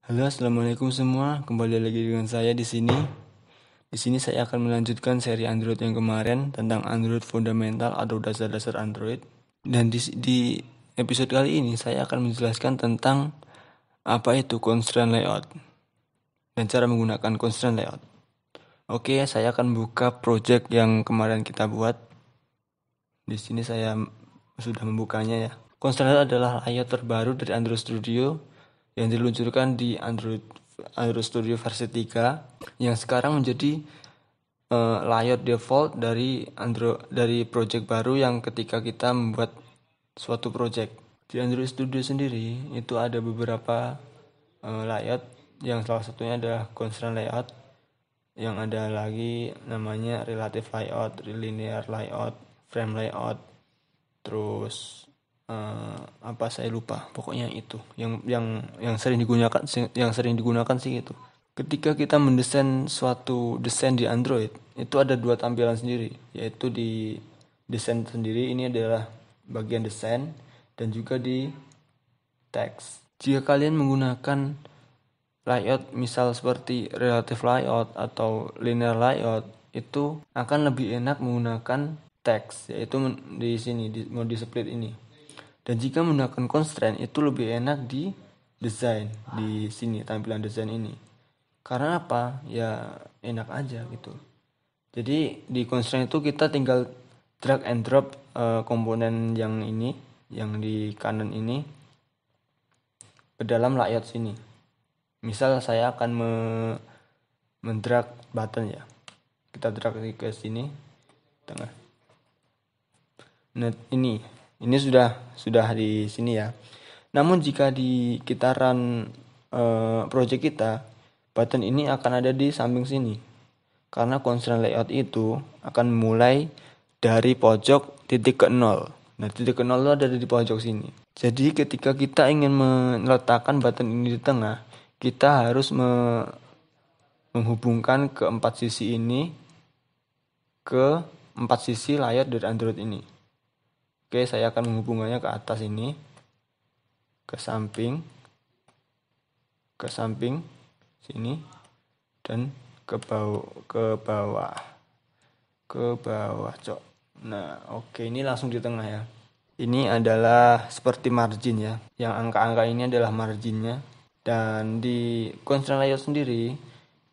Halo, assalamualaikum semua. Kembali lagi dengan saya di sini. Di sini saya akan melanjutkan seri Android yang kemarin tentang Android fundamental atau dasar-dasar Android. Dan di episode kali ini saya akan menjelaskan tentang apa itu constraint layout dan cara menggunakan constraint layout. Oke, saya akan buka project yang kemarin kita buat. Di sini saya sudah membukanya ya. Constraint layout adalah layout terbaru dari Android Studio yang diluncurkan di Android Studio versi 3 yang sekarang menjadi layout default dari project baru yang ketika kita membuat suatu project. Di Android Studio sendiri itu ada beberapa layout yang salah satunya adalah constraint layout, yang ada lagi namanya relative layout, linear layout, frame layout, terus apa saya lupa, pokoknya itu yang sering digunakan sih itu. Ketika kita mendesain suatu desain di Android, itu ada dua tampilan sendiri, yaitu di desain sendiri ini adalah bagian desain dan juga di teks. Jika kalian menggunakan layout misal seperti relative layout atau linear layout, itu akan lebih enak menggunakan teks, yaitu di sini di mode split ini. Dan jika menggunakan constraint itu lebih enak di desain, di sini tampilan desain ini. Karena apa? Ya enak aja gitu. Jadi di constraint itu kita tinggal drag and drop komponen yang ini, yang di kanan ini ke dalam layout sini. Misal saya akan mendrag button ya. Kita drag ke sini tengah. Nah, ini sudah di sini ya. Namun jika kita run project kita, button ini akan ada di samping sini. Karena constraint layout itu akan mulai dari pojok titik ke 0. Nah, titik ke 0 itu ada di pojok sini. Jadi ketika kita ingin meletakkan button ini di tengah, kita harus menghubungkan keempat sisi ini ke empat sisi layar dari Android ini. Oke, saya akan menghubungkannya ke atas ini, ke samping sini, dan ke bawah, cok. Nah, oke, ini langsung di tengah ya. Ini adalah seperti margin ya. Yang angka-angka ini adalah marginnya. Dan di constraint layout sendiri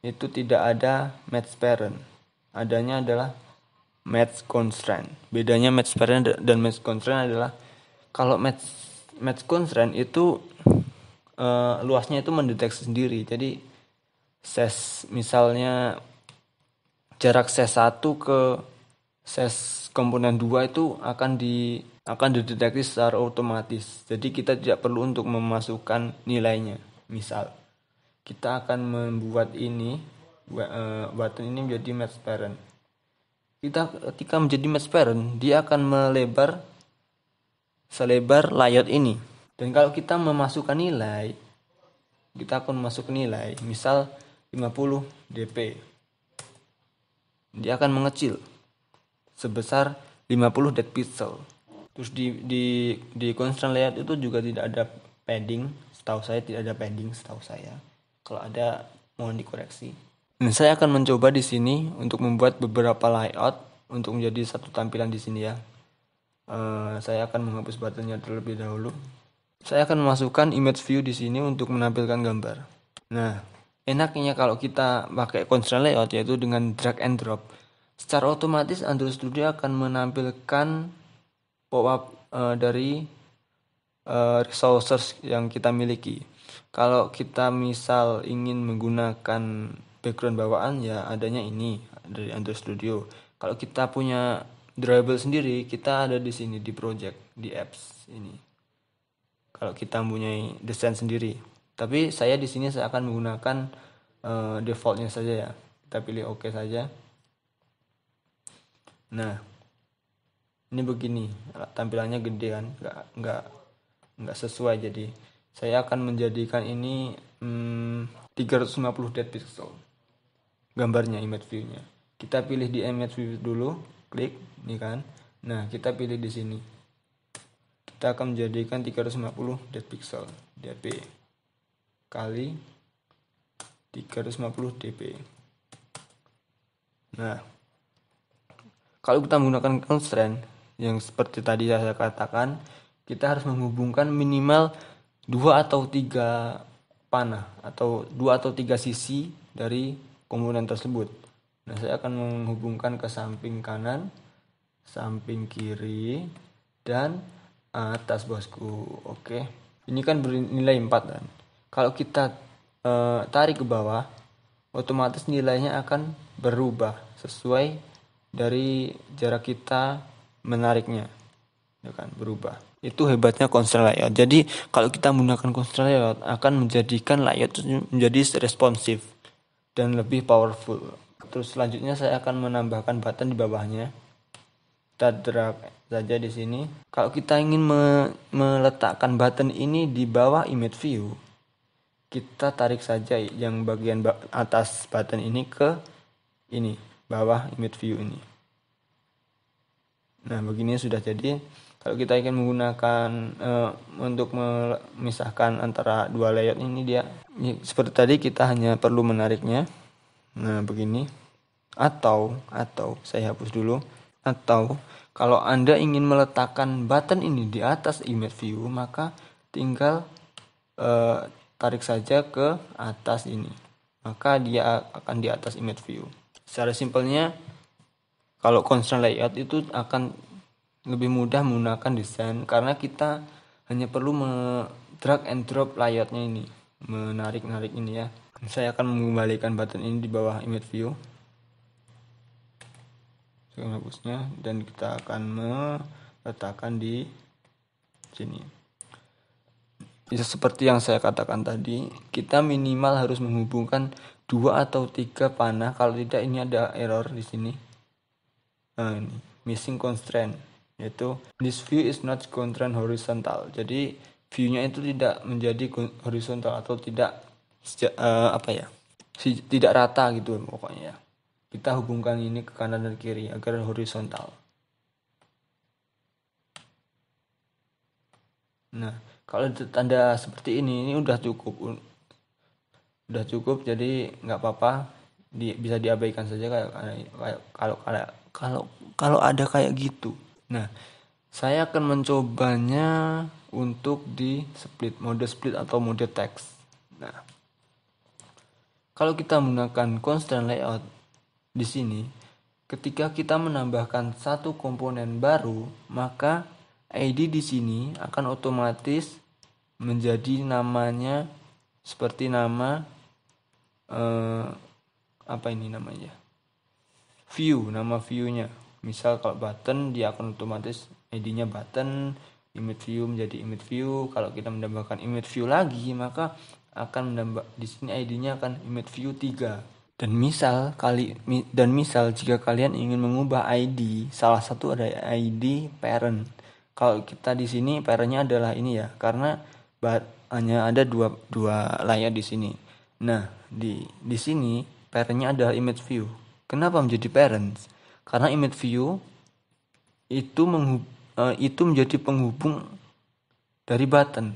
itu tidak ada match parent. Adanya adalah match constraint. Bedanya match parent dan match constraint adalah kalau match constraint itu luasnya itu mendeteksi sendiri. Jadi misalnya jarak ses 1 ke ses komponen 2 itu akan dideteksi secara otomatis. Jadi kita tidak perlu untuk memasukkan nilainya. Misal kita akan membuat ini button ini menjadi match parent. Ketika menjadi match parent, dia akan melebar selebar layout ini. Dan kalau kita memasukkan nilai, kita akan masuk nilai, misal 50 dp. Dia akan mengecil sebesar 50 dead pixel. Terus di constraint layout itu juga tidak ada padding, setahu saya tidak ada padding setahu saya. Kalau ada mohon dikoreksi. Dan saya akan mencoba di sini untuk membuat beberapa layout untuk menjadi satu tampilan di sini ya. Saya akan menghapus buttonnya terlebih dahulu. Saya akan memasukkan image view di sini untuk menampilkan gambar. Nah, enaknya kalau kita pakai constraint layout yaitu dengan drag and drop, secara otomatis Android Studio akan menampilkan pop-up dari resources yang kita miliki. Kalau kita misal ingin menggunakan background bawaan, ya adanya ini dari Android Studio. Kalau kita punya drawable sendiri, kita ada di sini di project, di apps ini. Kalau kita mempunyai desain sendiri. Tapi saya di sini saya akan menggunakan defaultnya saja ya. Kita pilih OK saja. Nah, ini begini, tampilannya gede kan, nggak sesuai. Jadi saya akan menjadikan ini 350 dead pixel gambarnya, image view-nya. Kita pilih di image view dulu, klik ini kan. Nah, kita pilih di sini. Kita akan menjadikan 350 dead pixel dp kali 350 dp. Nah, kalau kita menggunakan constraint yang seperti tadi saya katakan, kita harus menghubungkan minimal 2 atau 3 panah atau 2 atau 3 sisi dari komponen tersebut. Nah, saya akan menghubungkan ke samping kanan, samping kiri, dan atas, bosku. Oke. Ini kan bernilai 4 kan. Kalau kita tarik ke bawah, otomatis nilainya akan berubah sesuai dari jarak kita menariknya, ya kan, berubah. Itu hebatnya constraint layout. Jadi kalau kita menggunakan constraint layout akan menjadikan layout menjadi responsif dan lebih powerful. Terus selanjutnya saya akan menambahkan button di bawahnya. Kita drag saja di sini. Kalau kita ingin meletakkan button ini di bawah image view, kita tarik saja yang bagian atas button ini ke ini, bawah image view ini. Nah, begini sudah jadi. Kalau kita ingin menggunakan untuk memisahkan antara dua layout ini, seperti tadi kita hanya perlu menariknya. Nah, begini. Atau saya hapus dulu. Atau kalau Anda ingin meletakkan button ini di atas image view, maka tinggal tarik saja ke atas ini. Maka dia akan di atas image view. Secara simpelnya, kalau constraint layout itu akan lebih mudah menggunakan desain karena kita hanya perlu drag and drop layoutnya ini, menarik-narik ini ya. Saya akan mengembalikan button ini di bawah image view, saya hapusnya, dan kita akan meletakkan di sini. Ya, seperti yang saya katakan tadi, kita minimal harus menghubungkan 2 atau 3 panah. Kalau tidak, ini ada error di sini. Nah, ini missing constraint, yaitu this view is not constraint horizontal. Jadi view-nya itu tidak menjadi horizontal atau tidak tidak rata gitu pokoknya ya. Kita hubungkan ini ke kanan dan kiri agar horizontal. Nah, kalau tanda seperti ini udah cukup. Udah cukup, jadi nggak apa-apa, bisa diabaikan saja kalau ada kayak gitu. Nah, saya akan mencobanya untuk di mode split atau mode text. Nah, kalau kita menggunakan constraint layout di sini, ketika kita menambahkan satu komponen baru, maka ID di sini akan otomatis menjadi namanya seperti nama apa ini namanya? View, nama view-nya. Misal kalau button, dia akan otomatis ID-nya button, image view menjadi image view. Kalau kita menambahkan image view lagi, maka akan menambah di sini ID-nya akan image view 3. Dan misal jika kalian ingin mengubah ID, salah satu ada ID parent. Kalau kita di sini parentnya adalah ini ya, karena hanya ada dua layer di sini. Nah, di sini parentnya adalah image view. Kenapa menjadi parents? Karena image view itu menjadi penghubung dari button.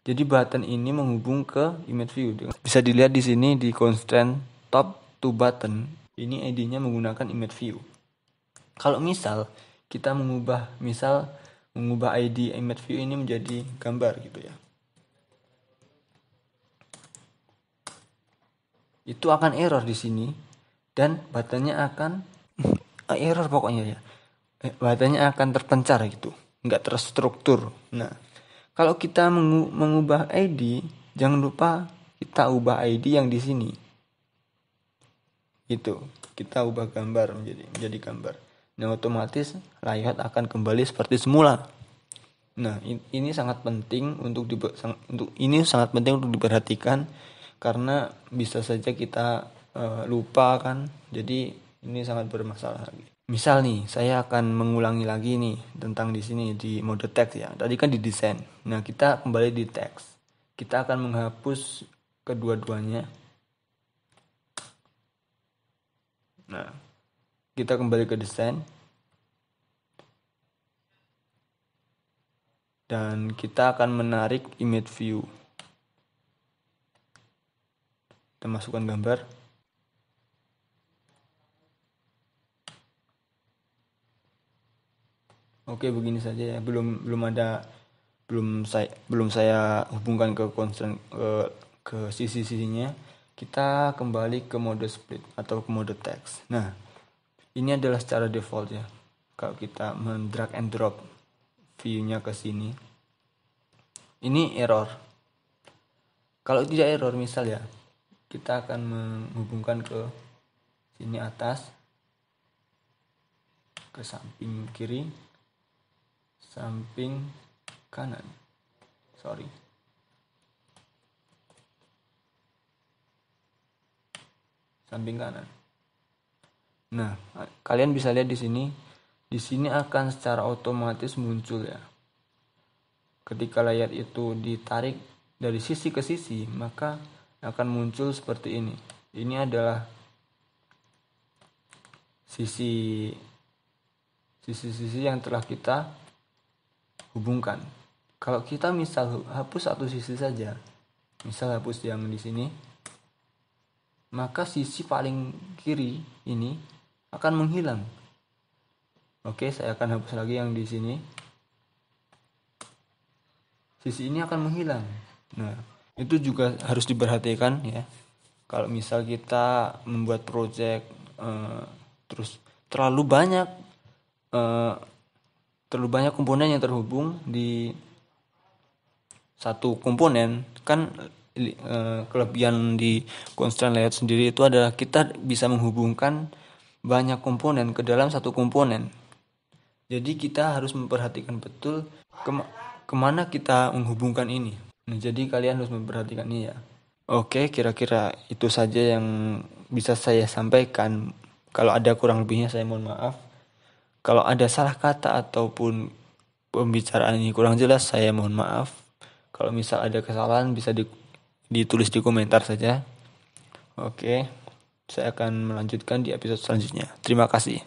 Jadi button ini menghubung ke image view. Bisa dilihat di sini di constraint top to button. Ini ID-nya menggunakan image view. Kalau misal kita mengubah ID image view ini menjadi gambar gitu ya, itu akan error di sini dan buttonnya akan error pokoknya ya. Buttonnya akan terpencar gitu, nggak terstruktur. Nah, kalau kita mengubah ID, jangan lupa kita ubah ID yang di sini. Itu kita ubah gambar menjadi gambar. Nah, otomatis layout akan kembali seperti semula. Nah, ini sangat penting untuk diperhatikan karena bisa saja kita lupa kan. Jadi ini sangat bermasalah. Misal nih, saya akan mengulangi lagi nih tentang di sini di mode text ya. Tadi kan di desain. Nah, kita kembali di text. Kita akan menghapus kedua-duanya. Nah, kita kembali ke desain. Dan kita akan menarik image view. Kita masukkan gambar. Oke, begini saja ya. Belum saya hubungkan ke constraint ke sisi-sisinya. Kita kembali ke mode split atau ke mode text. Nah, ini adalah secara default ya. Kalau kita drag and drop view-nya ke sini, ini error. Kalau tidak error, misal ya, kita akan menghubungkan ke sini atas, ke samping kiri, samping kanan. Samping kanan. Nah, kalian bisa lihat di sini. Di sini akan secara otomatis muncul ya. Ketika layar itu ditarik dari sisi ke sisi, maka akan muncul seperti ini. Ini adalah sisi-sisi yang telah kita hubungkan. Kalau kita misal hapus satu sisi saja, misal hapus yang di sini, maka sisi paling kiri ini akan menghilang. Oke, saya akan hapus lagi yang di sini. Sisi ini akan menghilang. Nah, itu juga harus diperhatikan ya. Kalau misal kita membuat project terus terlalu banyak komponen yang terhubung di satu komponen, kan kelebihan di constraint layout sendiri itu adalah kita bisa menghubungkan banyak komponen ke dalam satu komponen. Jadi kita harus memperhatikan betul kemana kita menghubungkan ini. Nah, jadi kalian harus memperhatikan ini ya. Oke, kira-kira itu saja yang bisa saya sampaikan. Kalau ada kurang lebihnya saya mohon maaf. Kalau ada salah kata ataupun pembicaraan ini kurang jelas, saya mohon maaf. Kalau misal ada kesalahan bisa ditulis di komentar saja. Oke, saya akan melanjutkan di episode selanjutnya. Terima kasih.